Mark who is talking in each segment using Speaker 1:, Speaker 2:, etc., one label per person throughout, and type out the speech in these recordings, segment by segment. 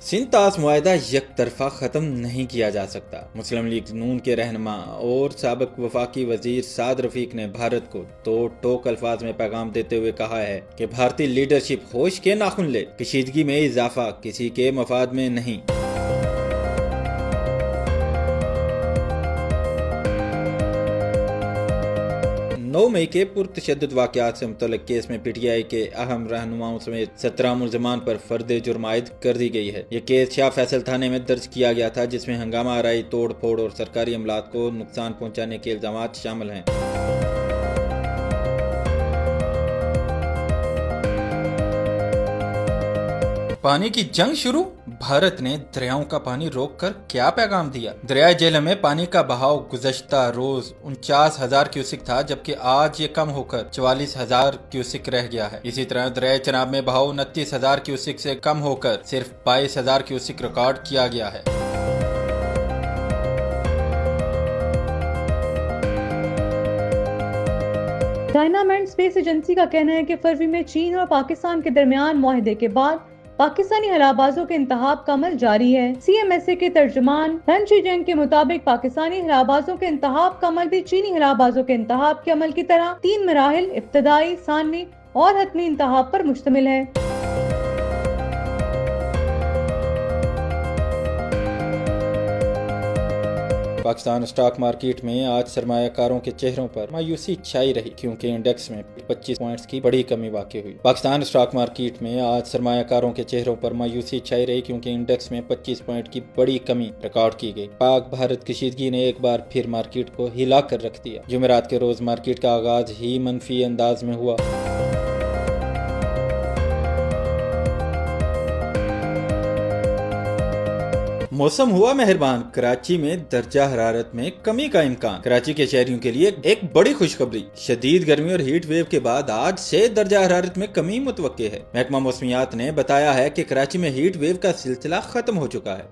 Speaker 1: सिंध ताश मुआहदा एक तरफा ख़त्म नहीं किया जा सकता। मुस्लिम लीग नून के रहनुमा और साबिक वफाकी वजीर साद रफीक ने भारत को दो टोक अल्फाज में पैगाम देते हुए कहा है कि भारतीय लीडरशिप होश के नाखुन ले, कशीदगी में इजाफा किसी के मफाद में नहीं। 9 मई के पुरतशद्दुद वाक़यात से मुतल्लिक़ केस में पीटीआई के अहम रहनुमाओं समेत 17 मुल्ज़िमान पर फर्द जुर्म आयद कर दी गई है। ये केस शाह फैसल थाने में दर्ज किया गया था, जिसमें हंगामा आराई, तोड़ फोड़ और सरकारी अमलात को नुकसान पहुँचाने के इल्ज़ामात शामिल हैं। पानी की जंग शुरू, भारत ने दरियाओं का पानी रोककर क्या पैगाम दिया। दरियाए झेलम में पानी का बहाव गुज़श्ता रोज 49,000 क्यूसिक था, जबकि आज ये कम होकर 44,000 क्यूसिक रह गया है। इसी तरह दरियाए चनाब में बहाव 29,000 क्यूसिक से कम होकर सिर्फ 22,000 क्यूसिक रिकॉर्ड किया गया है।
Speaker 2: चाइना मैंड स्पेस एजेंसी का कहना है कि फरवरी में चीन और पाकिस्तान के दरमियान मुआहदे के बाद पाकिस्तानी हवाबाजों के इंतखाब का अमल जारी है। CMSA के तर्जुमान लन शीजेंग के मुताबिक पाकिस्तानी हवाबाजों के इंतखाब का अमल भी चीनी हवाबाजों के इंतखाब के अमल की तरह 3 मराहिल, इब्तदाई, सानवी और हतमी इंतखाब पर मुश्तमिल है।
Speaker 1: पाकिस्तान स्टॉक मार्केट में आज सरमायाकारों के चेहरों पर मायूसी छाई रही, क्योंकि इंडेक्स में 25 पॉइंट्स की बड़ी कमी वाक़ई हुई। पाकिस्तान स्टॉक मार्केट में आज सरमायाकारों के चेहरों पर मायूसी छाई रही, क्योंकि इंडेक्स में 25 पॉइंट की बड़ी कमी रिकॉर्ड की गई। पाक भारत कशीदगी ने एक बार फिर मार्केट को हिला कर रख दिया। जुमेरात के रोज मार्केट का आगाज ही मनफी अंदाज में हुआ। मौसम हुआ मेहरबान, कराची में दर्जा हरारत में कमी का इम्कान। कराची के शहरियों के लिए एक बड़ी खुशखबरी, शदीद गर्मी और हीट वेव के बाद आज से दर्जा हरारत में कमी मुतवक्के है। महकमा मौसमियात ने बताया है कि कराची में हीट वेव का सिलसिला खत्म हो चुका है।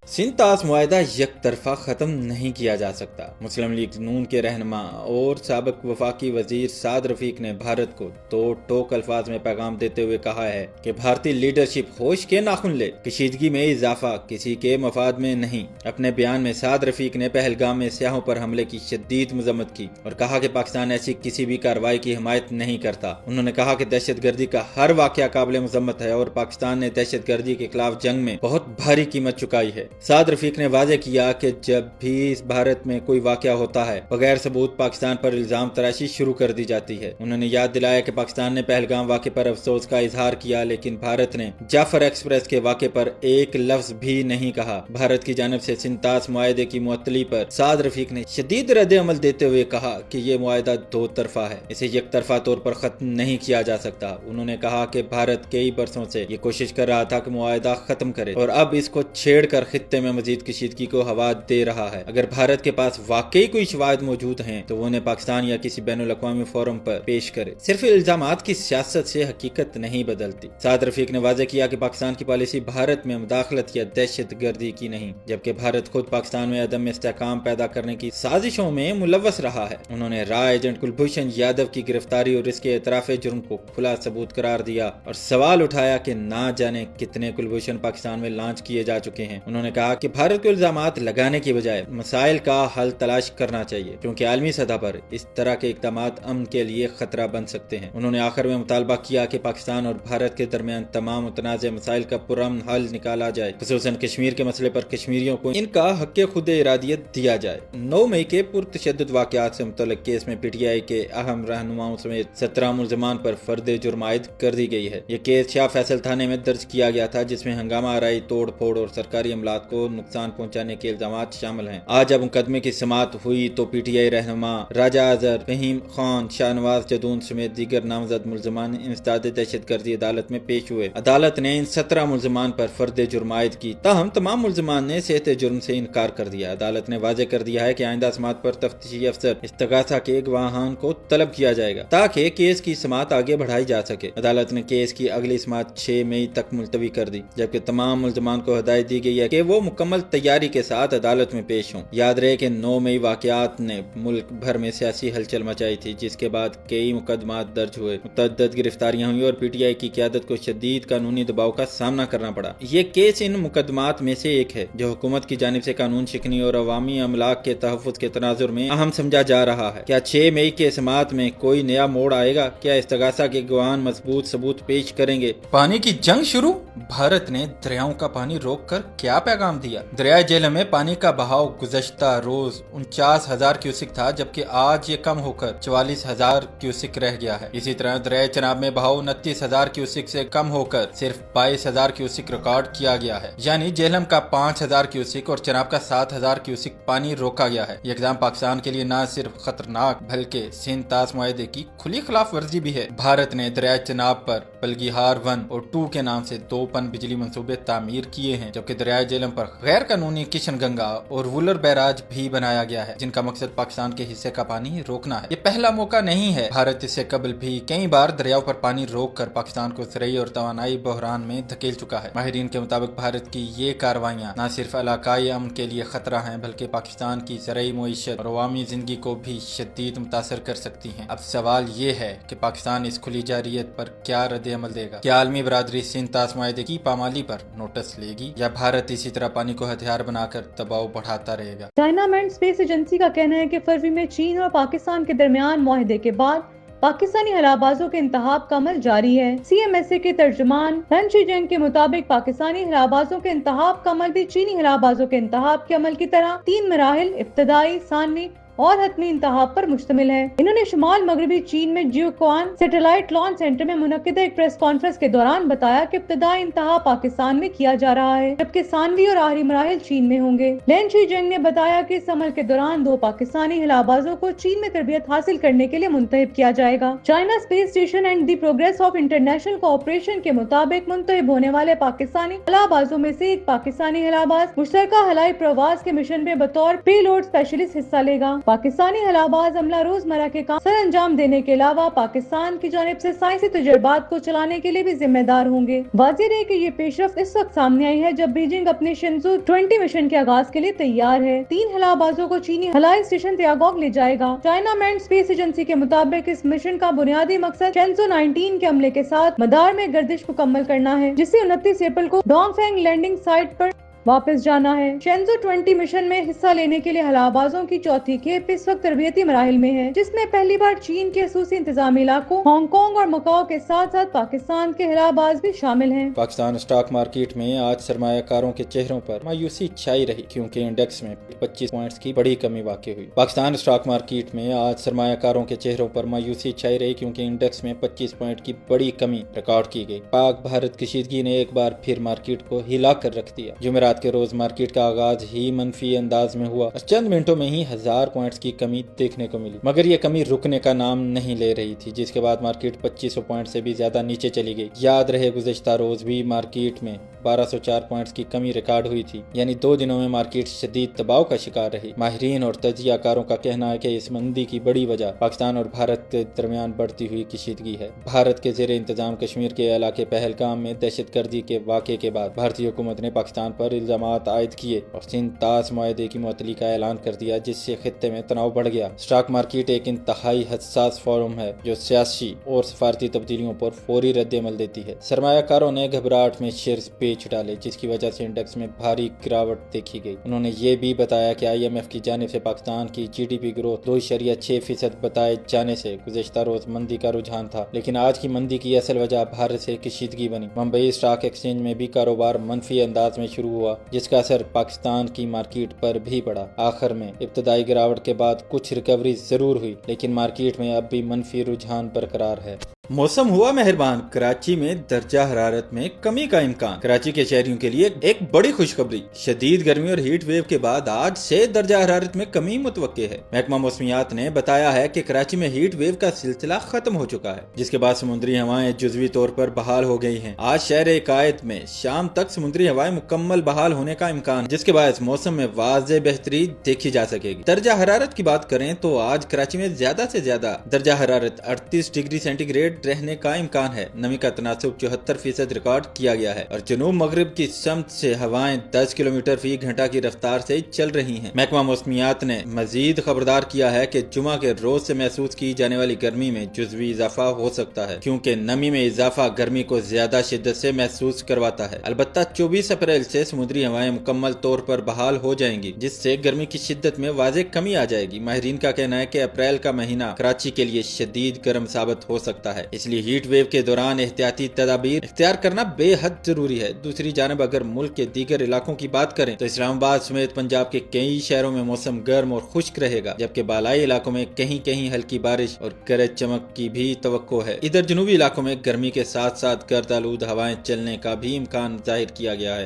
Speaker 1: सिंध ताश मुआहदा एक तरफा ख़त्म नहीं किया जा सकता। मुस्लिम लीग नून के रहनुमा और साबिक वफाकी वजीर साद रफीक ने भारत को दो टोक अल्फाज में पैगाम देते हुए कहा है कि भारतीय लीडरशिप होश के नाखुन ले, कशीदगी में इजाफा किसी के मफाद में नहीं। अपने बयान में साद रफीक ने पहलगाम में सियाहों पर हमले की शदीद मजम्मत की और कहा कि पाकिस्तान ऐसी किसी भी कार्रवाई की हिमायत नहीं करता। उन्होंने कहा कि दहशत गर्दी का हर वाक़या काबिल मजम्मत है और पाकिस्तान ने दहशत गर्दी के खिलाफ जंग में बहुत भारी कीमत चुकाई है। साद रफीक ने वाज़ेह किया कि जब भी इस भारत में कोई वाक़या होता है, बगैर सबूत पाकिस्तान पर इल्जाम तराशी शुरू कर दी जाती है। उन्होंने याद दिलाया कि पाकिस्तान ने पहलगाम वाक़े पर अफसोस का इजहार किया, लेकिन भारत ने जाफर एक्सप्रेस के वाक़े पर एक लफ्ज भी नहीं कहा। भारत की जानिब से सिंध ताश मुआहदे की मुअत्तली पर साद रफीक ने शदीद रद्द अमल देते हुए कहा कि ये मुआहदा दो तरफा है, इसे एक तरफा तौर पर खत्म नहीं किया जा सकता। उन्होंने कहा कि भारत कई बरसों से ये कोशिश कर रहा था कि मुआहदा खत्म करे और अब इसको छेड़ कर खित्ते में मजीद कशीदगी को हवा दे रहा है। अगर भारत के पास वाकई कोई शवाहिद मौजूद हैं तो वो उन्हें पाकिस्तान या किसी बैनुल अक़वामी फोरम पर पेश करे। सिर्फ इल्जामात की सियासत से हकीकत नहीं बदलती। साद रफीक ने वाज़ेह किया कि पाकिस्तान की पॉलिसी भारत में मुदाखलत या दहशत गर्दी की नहीं, जबकि भारत खुद पाकिस्तान में अदम इस्तेहकाम पैदा करने की साजिशों में मुलव्वस रहा है। उन्होंने रॉ एजेंट कुलभूषण यादव की गिरफ्तारी और इसके एतराफ़ जुर्म को खुला सबूत करार दिया और सवाल उठाया कि ना जाने कितने कुलभूषण पाकिस्तान में लॉन्च किए जा चुके हैं। उन्होंने कहा कि भारत को इल्जामात लगाने की बजाय मसाइल का हल तलाश करना चाहिए, क्योंकि आलमी सतह पर इस तरह के इक़दामात अमन के लिए खतरा बन सकते हैं। उन्होंने आखिर में मुतालबा किया कि पाकिस्तान और भारत के दरमियान तमाम मुतनाज़ मसाइल का पुरअमन हल निकाला जाए, खुसूसन कश्मीर के मसले पर कश्मीरियों को इनका हक़ खुद इरादियत दिया जाए। 9 मई के पुरतशद्दुद वाक़यात से मुतल्लिक़ केस में पीटीआई के अहम रहनुमाओं समेत 17 मुल्ज़िमान पर फर्द जुर्म आयद कर दी गई है। ये केस शाह फैसल थाने में दर्ज किया गया था, जिसमें हंगामा आराई, तोड़ फोड़ और सरकारी अमलात को नुकसान पहुँचाने के इल्जामात शामिल हैं। आज जब मुकदमे की समाअत हुई तो पीटीआई रहनुमा राजा अजहर, फहीम खान, शाहनवाज जदून समेत दीगर नामजद मुल्ज़िमान इंसदाद दहशतगर्दी अदालत में पेश हुए। अदालत ने इन 17 मुल्ज़िमान पर फर्द जुर्म आयद की, ताहम तमाम मुल्ज़िमान ने सेहत जुर्म से इनकार कर दिया। अदालत ने वाज़ेह कर दिया है कि आइंदा समाअत पर तफ्तीशी अफसर इस्तगासा के गवाहान को तलब किया जाएगा, ताकि केस की समाअत आगे बढ़ाई जा सके। अदालत ने केस की अगली समाअत 6 मई तक मुलतवी कर दी, जबकि तमाम मुल्ज़िमान को हिदायत दी गई है कि वो وہ मुकम्मल तैयारी के साथ अदालत में पेश हों। याद रहे कि 9 मई वाकयात ने मुल्क भर में सियासी हलचल मचाई थी, जिसके बाद कई मुकदमात दर्ज हुए, मुतअद्दिद गिरफ्तारियां हुई और PTI की क़यादत को शदीद कानूनी दबाव का सामना करना पड़ा। ये केस इन मुकदमात में से एक है जो हुकूमत की जानिब से कानून शिकनी और अवामी अमलाक के तहफ़्फ़ुज़ के तनाजुर में अहम समझा जा रहा है। क्या 6 मई के समात में कोई नया मोड़ आएगा? क्या इस्तगासा के गवाह मजबूत सबूत पेश करेंगे? पानी की जंग शुरू? भारत ने दरियाओं का पानी रोक कर क्या पैगाम दिया? दरिया झेलम में पानी का बहाव गुज़श्ता रोज 49,000 क्यूसिक था, जबकि आज ये कम होकर 44,000 क्यूसिक रह गया है। इसी तरह दरिया चनाब में बहाव 29,000 क्यूसिक से कम होकर सिर्फ 22,000 क्यूसिक रिकॉर्ड किया गया है। यानी झेलम का 5,000 क्यूसिक और चनाब का 7,000 क्यूसिक पानी रोका गया है। ये इक़दाम पाकिस्तान के लिए न सिर्फ खतरनाक बल्कि सिंध तास मुआहदे की खुली खिलाफ वर्जी भी है। भारत ने दरिया चनाब पर बल्गिहार 1 और 2 के नाम से 2 पन बिजली मंसूबे तामीर किए हैं, जबकि दरिया झेलम पर गैर कानूनी किशन गंगा और वुलर बैराज भी बनाया गया है, जिनका मकसद पाकिस्तान के हिस्से का पानी रोकना है। ये पहला मौका नहीं है। भारत इससे कबल भी कई बार दरियाओं पर पानी रोक कर पाकिस्तान को ज़रई और तवानाई बहरान में धकेल चुका है। माहिरीन के मुताबिक भारत की ये कार्रवाइयाँ न सिर्फ इलाकाई अमन के लिए खतरा हैं, बल्कि पाकिस्तान की ज़रई मईशत और अवामी जिंदगी को भी शदीद मुतासर कर सकती हैं। अब सवाल ये है कि पाकिस्तान इस खुली जारियत पर क्या रद्द अमल देगा? क्या आलमी बरादरी सिंध तास मुआहदे की पामाली पर नोटिस लेगी, या भारत इसी तरह पानी को हथियार बनाकर दबाव बढ़ाता रहेगा?
Speaker 2: चाइना मैंड स्पेस एजेंसी का कहना है कि फरवरी में चीन और पाकिस्तान के दरमियान मुआहदे के बाद पाकिस्तानी हलाबाजों के इंतहाब का अमल जारी है। CMSA के तर्जुमान लन शीजेंग के मुताबिक पाकिस्तानी हलाबाजों के इंतहाब का अमल भी चीनी हलाबाजों के इंतहाब के अमल की तरह 3 मराहिल, इब्तदाई, सानवी और हतमी इंतहाब पर मुश्तमिल है। इन्होंने शुमाल मगरबी चीन में जियोक्वान सैटेलाइट लॉन्च सेंटर में मुनक्किदा एक प्रेस कॉन्फ्रेंस के दौरान बताया कि इब्तदाई इंतहा पाकिस्तान में किया जा रहा है, जबकि सानवी और आखिरी मराहिल चीन में होंगे। लेन शीजेंग ने बताया कि इस अमल के दौरान 2 पाकिस्तानी हिलाबाजों को चीन में तरबियत हासिल करने के लिए मुंतहिब किया जाएगा। China space station and the progress of international cooperation के मुताबिक मुंतहिब होने वाले पाकिस्तानी हिलाबाजों में से एक पाकिस्तानी हिलाबाज मुश्तरका हलाई प्रवास के मिशन में बतौर पेलोड स्पेशलिस्ट हिस्सा लेगा। पाकिस्तानी हलाबाज अमला रोजमर्रा के काम सर अंजाम देने के अलावा पाकिस्तान की जानिब से साइंसी तजुर्बात को चलाने के लिए भी जिम्मेदार होंगे। वाज़ेह है कि ये पेशरफ्त इस वक्त सामने आई है जब बीजिंग अपने शिंजू 20 मिशन के आगाज के लिए तैयार है। 3 हलाबाजों को चीनी हलाई स्टेशन तियागोग ले जाएगा। चाइना मैंड स्पेस एजेंसी के मुताबिक इस मिशन का बुनियादी मकसद शेंजू 19 के अमले के साथ मदार में गर्दिश मुकम्मल करना है, जिससे 29 अप्रैल को डोंगफेंग लैंडिंग साइट पर वापस जाना है। शेंजू 20 मिशन में हिस्सा लेने के लिए हलाबाजों की चौथी खेप इस वक्त तरबियती मराहिल में है, जिसमें पहली बार चीन के खसूसी इंतजामी इलाकों हांगकांग और मकाओ के साथ साथ पाकिस्तान के हलाबाज भी शामिल हैं।
Speaker 1: पाकिस्तान स्टॉक मार्केट में आज सरमायाकारों के चेहरों पर मायूसी छाई रही, क्योंकि इंडेक्स में 25 पॉइंट्स की बड़ी कमी वाक़ई हुई। पाकिस्तान स्टॉक मार्केट में आज सरमायाकारों के चेहरों पर मायूसी छाई रही, क्योंकि इंडेक्स में 25 पॉइंट की बड़ी कमी रिकॉर्ड की गई। पाक भारत कशीदगी ने एक बार फिर मार्केट को हिला कर रख दिया। जुमेरात के रोज मार्केट का आगाज ही मनफी अंदाज में हुआ और चंद मिनटों में ही 1000 पॉइंट्स की कमी देखने को मिली, मगर ये कमी रुकने का नाम नहीं ले रही थी, जिसके बाद मार्केट 2500 पॉइंट से भी ज्यादा नीचे चली गई। याद रहे गुज़श्ता रोज भी मार्केट में 1204 पॉइंट्स की कमी रिकॉर्ड हुई थी, यानी 2 दिनों में मार्केट शदीद दबाव का शिकार रही। माहिरीन और तजियाकारों का कहना है कि इस मंदी की बड़ी वजह पाकिस्तान और भारत के दरमियान बढ़ती हुई कशीदगी है। भारत के ज़ेरे इंतजाम कश्मीर के इलाके पहलगाम में दहशतगर्दी के वाक़े के बाद भारतीय हुकूमत ने पाकिस्तान पर इल्जामात आयद किए और सिंध तास मुआहदे की मुअत्तली का ऐलान कर दिया, जिससे खित्ते में तनाव बढ़ गया। स्टॉक मार्केट एक इंतहाई हसास फोरम है जो सियासी और सफारती तब्दीलियों पर फौरी रद्द-ए-अमल देती है। सरमायाकारों ने घबराहट में शेयर्स बेच डाले, जिसकी वजह से इंडेक्स में भारी गिरावट देखी गई। उन्होंने ये भी बताया कि IMF की जानिब से पाकिस्तान की GDP ग्रोथ 2.6% बताए जाने से गुज़श्ता रोज मंदी का रुझान था, लेकिन आज की मंदी की असल वजह भारत से कशीदगी बनी। मुंबई स्टॉक एक्सचेंज में भी कारोबार मनफी अंदाज में शुरू हुआ, जिसका असर पाकिस्तान की मार्केट पर भी पड़ा। आखिर में इब्तदाई गिरावट के बाद कुछ रिकवरी जरूर हुई, लेकिन मार्केट में अब भी मनफी रुझान बरकरार है। मौसम हुआ मेहरबान, कराची में दर्जा हरारत में कमी का इम्कान। कराची के शहरियों के लिए एक बड़ी खुशखबरी, शदीद गर्मी और हीट वेव के बाद आज से दर्जा हरारत में कमी मुतवक्के है। महकमा मौसमियात ने बताया है कि कराची में हीट वेव का सिलसिला खत्म हो चुका है, जिसके बाद समुद्री हवाएं जुजवी तौर पर बहाल हो गई हैं। आज शहर इकायत में शाम तक समुद्री हवाएं मुकम्मल बहाल होने का इम्कान, जिसके बाद मौसम में वाज़ेह बेहतरी देखी जा सकेगी। दर्जा हरारत की बात करें तो आज कराची में ज्यादा से ज्यादा दर्जा हरारत 38 डिग्री सेंटीग्रेड سیلیبریٹ رہنے کا امکان ہے۔ نمی کا تناسب 74% ریکارڈ کیا گیا ہے اور جنوب مغرب کی سمت سے ہوائیں 10 کلومیٹر فی گھنٹہ کی رفتار سے چل رہی ہیں۔ محکمہ موسمیات نے مزید خبردار کیا ہے کہ جمعہ کے روز سے محسوس کی جانے والی گرمی میں جزوی اضافہ ہو سکتا ہے، کیونکہ نمی میں اضافہ گرمی کو زیادہ شدت سے محسوس کرواتا ہے۔ البتہ 24 اپریل سے سمندری ہوائیں مکمل طور پر بحال ہو جائیں گی، جس سے گرمی کی شدت میں واضح کمی آ جائے گی۔ ماہرین کا کہنا ہے کہ اپریل کا مہینہ کراچی کے لیے شدید گرم ثابت ہو سکتا ہے، اس لیے ہیٹ ویو کے دوران احتیاطی تدابیر اختیار کرنا بے حد ضروری ہے۔ دوسری جانب اگر ملک کے دیگر علاقوں کی بات کریں تو اسلام آباد سمیت پنجاب کے کئی شہروں میں موسم گرم اور خشک رہے گا، جبکہ بالائی علاقوں میں کہیں کہیں ہلکی بارش اور گرج چمک کی بھی توقع ہے۔ ادھر جنوبی علاقوں میں گرمی کے ساتھ ساتھ گرد آلود ہوائیں چلنے کا بھی امکان ظاہر کیا گیا ہے۔